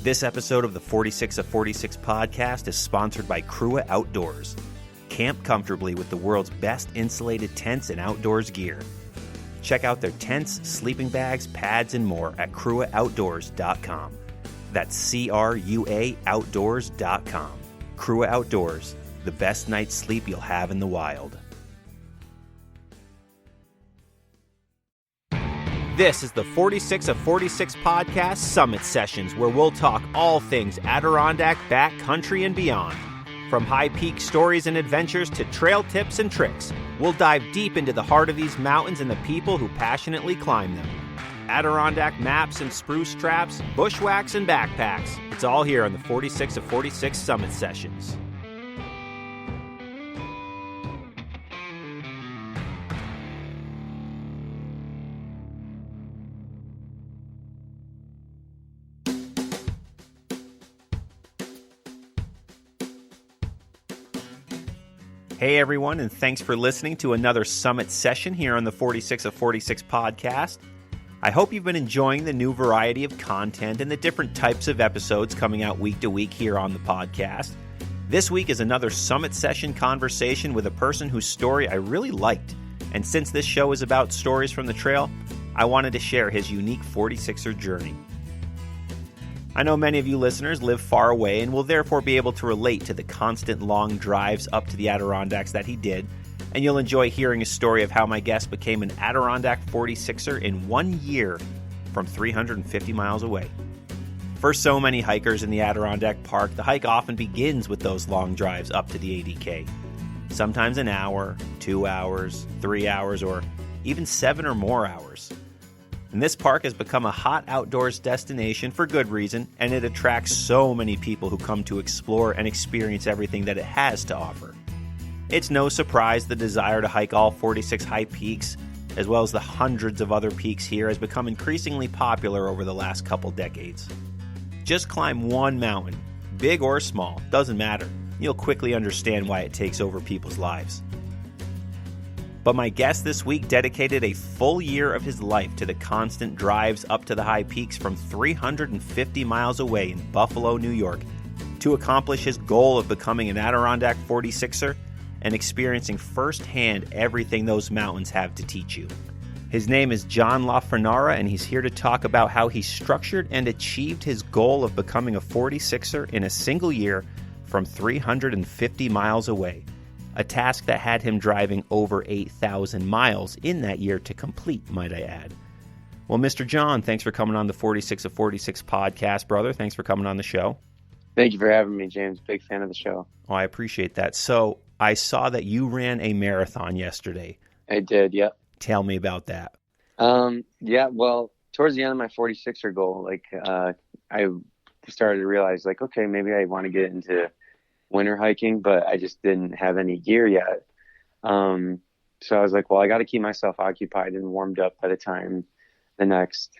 This episode of the 46 of 46 podcast is sponsored by Crua Outdoors. Camp comfortably with the world's best insulated tents and outdoors gear. Check out their tents, sleeping bags, pads, and more at cruaoutdoors.com. That's CRUA outdoors.com. Crua Outdoors, the best night's sleep you'll have in the wild. This is the 46 of 46 podcast Summit Sessions, where we'll talk all things Adirondack, backcountry, and beyond. From high peak stories and adventures to trail tips and tricks, we'll dive deep into the heart of these mountains and the people who passionately climb them. Adirondack maps and spruce traps, bushwhacks and backpacks. It's all here on the 46 of 46 Summit Sessions. Hey everyone, and thanks for listening to another Summit Session here on the 46 of 46 podcast. I hope you've been enjoying the new variety of content and the different types of episodes coming out week to week here on the podcast. This week is another Summit Session conversation with a person whose story I really liked. And since this show is about stories from the trail, I wanted to share his unique 46er journey. I know many of you listeners live far away and will therefore be able to relate to the constant long drives up to the Adirondacks that he did, and you'll enjoy hearing a story of how my guest became an Adirondack 46er in 1 year from 350 miles away. For so many hikers in the Adirondack Park, the hike often begins with those long drives up to the ADK. Sometimes an hour, 2 hours, 3 hours, or even 7 or more hours. And this park has become a hot outdoors destination for good reason, and it attracts so many people who come to explore and experience everything that it has to offer. It's no surprise the desire to hike all 46 high peaks, as well as the hundreds of other peaks here, has become increasingly popular over the last couple decades. Just climb one mountain, big or small, doesn't matter. You'll quickly understand why it takes over people's lives. But my guest this week dedicated a full year of his life to the constant drives up to the high peaks from 350 miles away in Buffalo, New York, to accomplish his goal of becoming an Adirondack 46er and experiencing firsthand everything those mountains have to teach you. His name is John LaFarnara, and he's here to talk about how he structured and achieved his goal of becoming a 46er in a single year from 350 miles away. A task that had him driving over 8,000 miles in that year to complete, might I add. Well, Mr. John, thanks for coming on the 46 of 46 podcast, brother. Thanks for coming on the show. Thank you for having me, James. Big fan of the show. Oh, I appreciate that. So I saw that you ran a marathon yesterday. I did, yep. Tell me about that. Yeah, well, towards the end of my 46er goal, I started to realize, okay, maybe I want to get into winter hiking, but I just didn't have any gear yet. So I was like, well, I got to keep myself occupied and warmed up by the time the next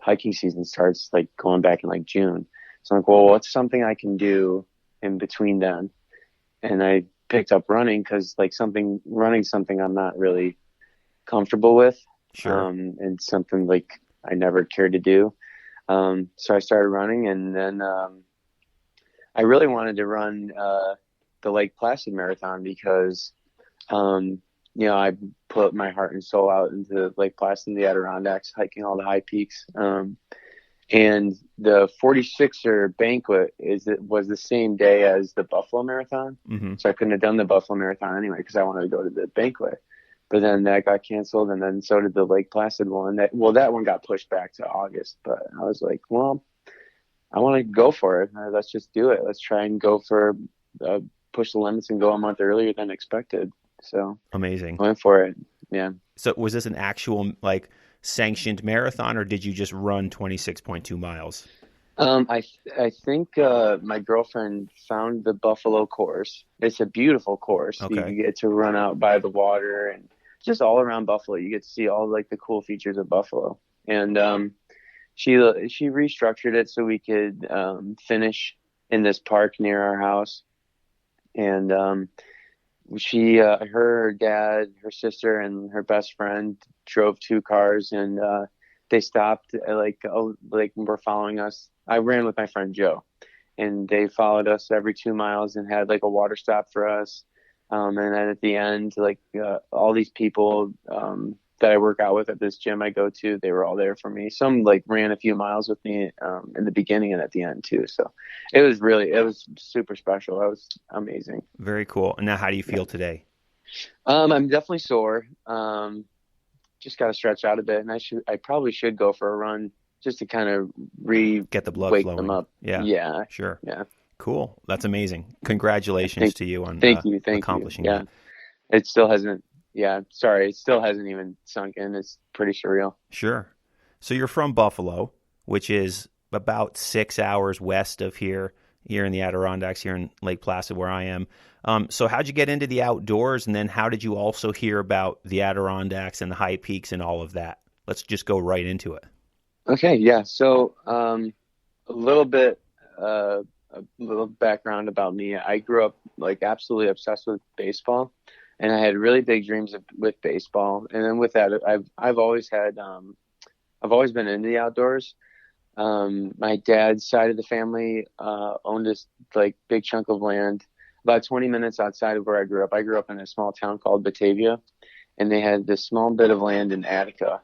hiking season starts, going back in June. So I'm like, well, what's something I can do in between then? And I picked up running because running something I'm not really comfortable with. Sure. And something I never cared to do. So I started running, and then I really wanted to run the Lake Placid Marathon because, I put my heart and soul out into Lake Placid and the Adirondacks, hiking all the high peaks. And the 46er banquet was the same day as the Buffalo Marathon. Mm-hmm. So I couldn't have done the Buffalo Marathon anyway because I wanted to go to the banquet. But then that got canceled, and then so did the Lake Placid one. That one got pushed back to August. But I was like, well, I want to go for it. Let's just do it. Let's try and go for push the limits and go a month earlier than expected. So amazing. Went for it. Yeah. So was this an actual sanctioned marathon, or did you just run 26.2 miles? I think my girlfriend found the Buffalo course. It's a beautiful course. Okay. You get to run out by the water and just all around Buffalo. You get to see all the cool features of Buffalo. And she restructured it so we could finish in this park near our house. And her dad, her sister, and her best friend drove 2 cars, and they stopped like were following us. I ran with my friend Joe, and they followed us every 2 miles and had like a water stop for us. And then at the end, like all these people that I work out with at this gym I go to, they were all there for me. Some like ran a few miles with me in the beginning and at the end too. So it was super special. That was amazing. Very cool. And now, how do you feel today? I'm definitely sore. Just got to stretch out a bit, and I probably should go for a run just to kind of get the blood wake flowing. them up. Yeah. Sure. Yeah. Cool. That's amazing. Congratulations to you on thank you. accomplishing Yeah. that. It still hasn't. Yeah. Sorry. It still hasn't even sunk in. It's pretty surreal. Sure. So you're from Buffalo, which is about 6 hours west of here in the Adirondacks, here in Lake Placid, where I am. So how'd you get into the outdoors, and then how did you also hear about the Adirondacks and the High Peaks and all of that? Let's just go right into it. Okay. Yeah. So a little bit, a little background about me. I grew up like absolutely obsessed with baseball, and I had really big dreams with baseball. And then with that, I've always been into the outdoors. My dad's side of the family owned this like big chunk of land about 20 minutes outside of where I grew up. I grew up in a small town called Batavia, and they had this small bit of land in Attica.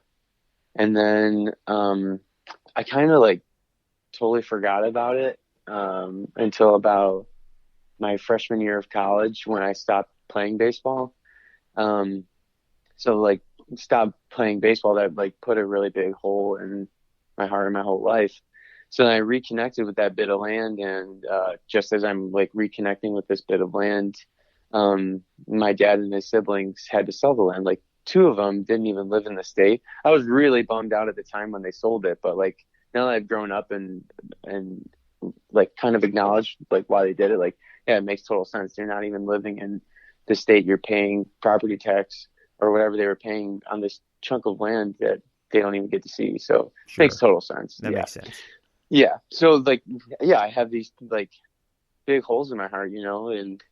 And then I kind of like totally forgot about it until about my freshman year of college when I stopped playing baseball. So like stopped playing baseball, that like put a really big hole in my heart and my whole life. So then I reconnected with that bit of land, and just as I'm like reconnecting with this bit of land, my dad and his siblings had to sell the land. Like two of them didn't even live in the state. I was really bummed out at the time when they sold it, but like now that I've grown up and like kind of acknowledged like why they did it, like yeah, it makes total sense. They're not even living in the state. You're paying property tax or whatever they were paying on this chunk of land that they don't even get to see. So Sure. Makes total sense. That makes sense. Yeah. So like, yeah, I have these like big holes in my heart, you know, and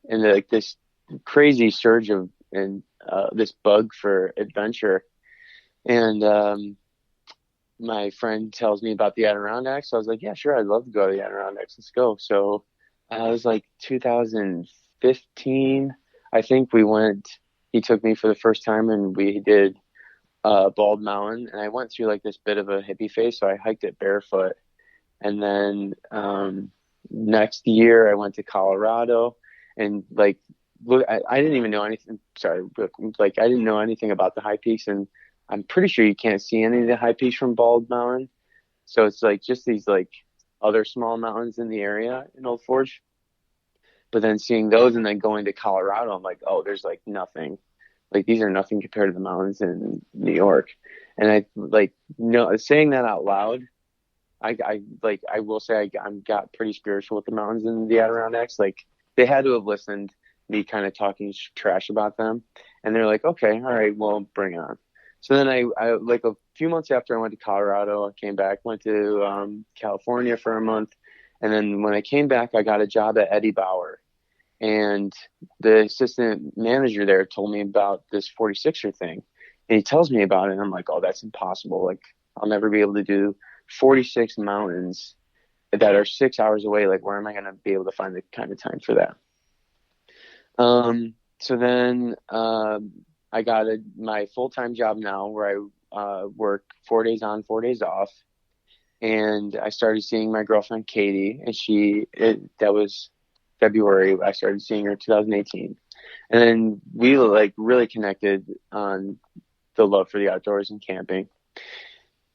like this crazy surge of, and this bug for adventure. And my friend tells me about the Adirondacks. So I was like, yeah, sure. I'd love to go to the Adirondacks. Let's go. So it was like 2015. I think he took me for the first time, and we did Bald Mountain, and I went through like this bit of a hippie phase, so I hiked it barefoot. And then next year I went to Colorado, and like look, I didn't even know anything. Sorry, like I didn't know anything about the High Peaks, and I'm pretty sure you can't see any of the High Peaks from Bald Mountain. So it's like just these like other small mountains in the area in Old Forge. But then seeing those and then going to Colorado, I'm like, oh, there's like nothing. Like these are nothing compared to the mountains in New York. And I like, saying that out loud, I will say I got pretty spiritual with the mountains in the Adirondacks. Like they had to have listened me kind of talking trash about them, and they're like, okay, all right, well, bring it on. So then I like a few months after I went to Colorado, I came back, went to California for a month, and then when I came back, I got a job at Eddie Bauer. And the assistant manager there told me about this 46'er thing. And he tells me about it, and I'm like, oh, that's impossible. Like, I'll never be able to do 46 mountains that are 6 hours away. Like, where am I going to be able to find the kind of time for that? So then I got my full-time job now where I work 4 days on, 4 days off. And I started seeing my girlfriend, Katie, and that was February. I started seeing her in 2018. And then we like really connected on the love for the outdoors and camping.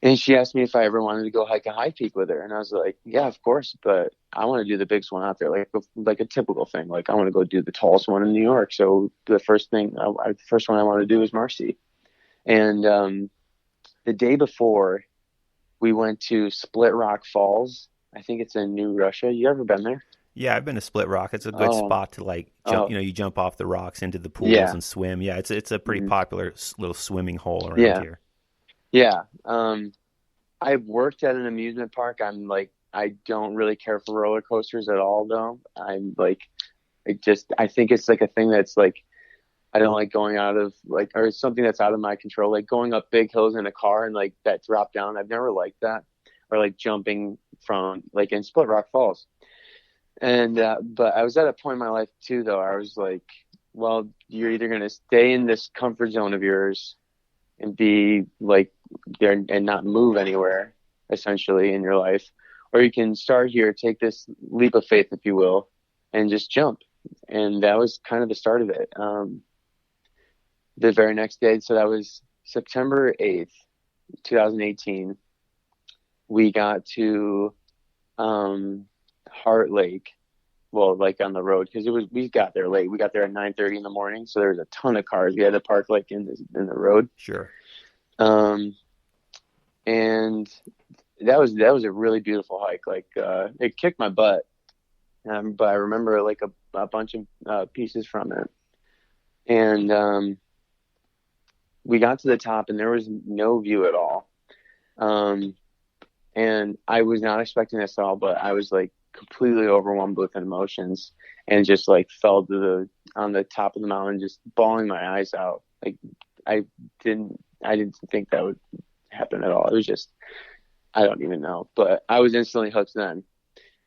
And she asked me if I ever wanted to go hike a high peak with her. And I was like, yeah, of course. But I want to do the biggest one out there, like a typical thing. Like I want to go do the tallest one in New York. So the first one I want to do is Marcy. And the day before, we went to Split Rock Falls. I think it's in New Russia. You ever been there? Yeah, I've been to Split Rock. It's a good spot to like jump. You jump off the rocks into the pools and swim. Yeah, it's a pretty popular little swimming hole around here. Yeah. I've worked at an amusement park. I don't really care for roller coasters at all, though. I think it's like a thing that's like I don't like going out of like, or something that's out of my control, like going up big hills in a car and like that drop down. I've never liked that, or like jumping from like in Split Rock Falls. And, but I was at a point in my life too, though. I was like, well, you're either going to stay in this comfort zone of yours and be like there and not move anywhere essentially in your life, or you can start here, take this leap of faith, if you will, and just jump. And that was kind of the start of it. The very next day, so that was September 8th, 2018, we got to Heart Lake. Well, like on the road, because we got there late. We got there at 9:30 in the morning, so there was a ton of cars. We had to park like in the road. Sure. And that was a really beautiful hike. Like it kicked my butt, but I remember like a bunch of pieces from it. And we got to the top, and there was no view at all. And I was not expecting this at all, but I was like completely overwhelmed with emotions, and just like fell on the top of the mountain, just bawling my eyes out. Like I didn't think that would happen at all. It was just, I don't even know, but I was instantly hooked then.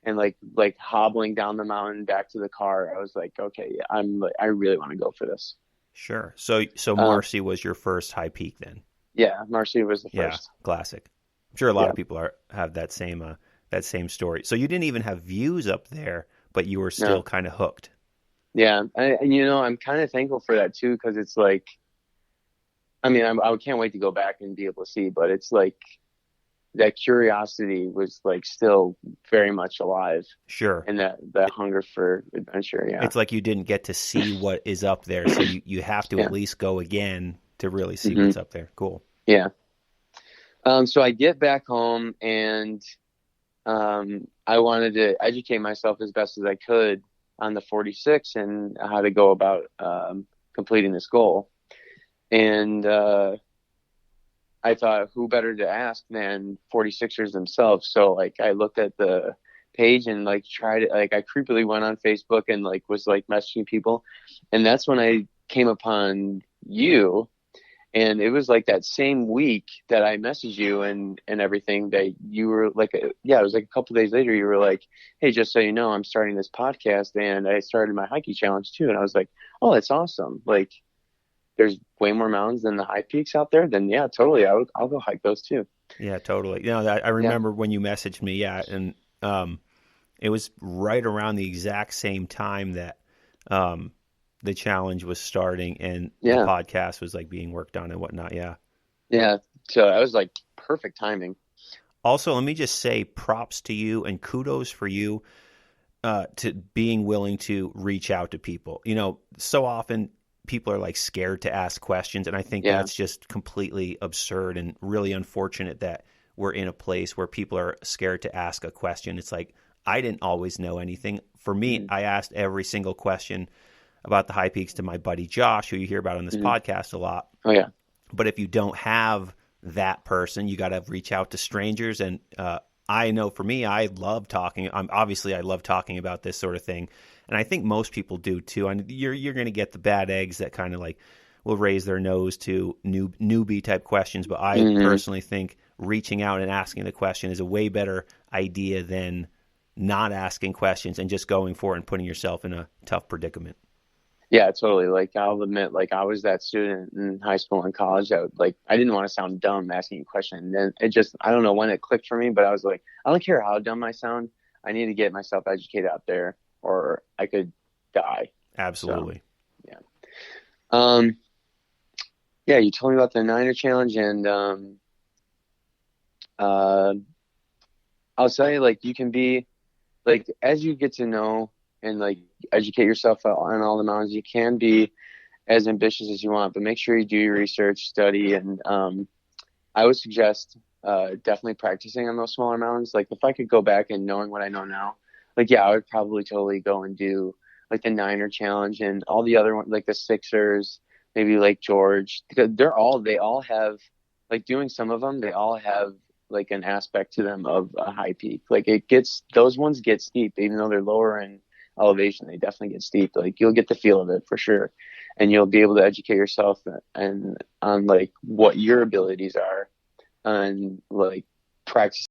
And like hobbling down the mountain back to the car, I was like, okay, I really want to go for this. Sure. So Marcy was your first high peak then? Yeah, Marcy was the first. Yeah, classic. I'm sure a lot of people have that same story. So you didn't even have views up there, but you were still kind of hooked. Yeah, I'm kind of thankful for that too, because it's like, I mean, I can't wait to go back and be able to see, but it's like that curiosity was like still very much alive. Sure. And that hunger for adventure. Yeah. It's like you didn't get to see what is up there, so you have to at least go again to really see what's up there. Cool. Yeah. So I get back home, and I wanted to educate myself as best as I could on the 46 and how to go about completing this goal. And I thought, who better to ask than 46ers themselves? So like I looked at the page and like tried it. Like I creepily went on Facebook and like was like messaging people, and that's when I came upon you. And it was like that same week that I messaged you and everything, that you were like, it was like a couple of days later, you were like, hey, just so you know, I'm starting this podcast and I started my hiking challenge too. And I was like, oh, that's awesome. Like there's way more mountains than the high peaks out there. Then yeah, totally. I'll go hike those too. Yeah, totally. I remember when you messaged me. Yeah. And it was right around the exact same time that the challenge was starting and the podcast was like being worked on and whatnot. Yeah. Yeah. So that was like perfect timing. Also, let me just say props to you and kudos for you to being willing to reach out to people. You know, so often people are like scared to ask questions, and I think that's just completely absurd and really unfortunate that we're in a place where people are scared to ask a question. It's like, I didn't always know anything. For me, I asked every single question about the high peaks to my buddy Josh, who you hear about on this podcast a lot. Oh yeah. But if you don't have that person, you got to reach out to strangers. And I know for me, I love talking. I love talking about this sort of thing. And I think most people do too. And you're going to get the bad eggs that kind of like will raise their nose to newbie type questions. But I personally think reaching out and asking the question is a way better idea than not asking questions and just going for it and putting yourself in a tough predicament. Yeah, totally. Like I'll admit, like I was that student in high school and college that like I didn't want to sound dumb asking a question. And then it just, I don't know when it clicked for me, but I was like, I don't care how dumb I sound. I need to get myself educated out there or I could die. Absolutely. So, yeah. You told me about the Niner challenge, and I'll tell you, like, you can be like, as you get to know and like educate yourself on all the mountains, you can be as ambitious as you want, but make sure you do your research, study. And I would suggest definitely practicing on those smaller mountains. Like if I could go back and knowing what I know now, like, yeah, I would probably totally go and do like the Niner challenge and all the other ones, like the Sixers, maybe Lake George, because they all have, like, doing some of them, they all have like an aspect to them of a high peak. Like those ones get steep, even though they're lower in elevation, they definitely get steep. Like you'll get the feel of it for sure. and you'll be able to educate yourself and on like what your abilities are and like practice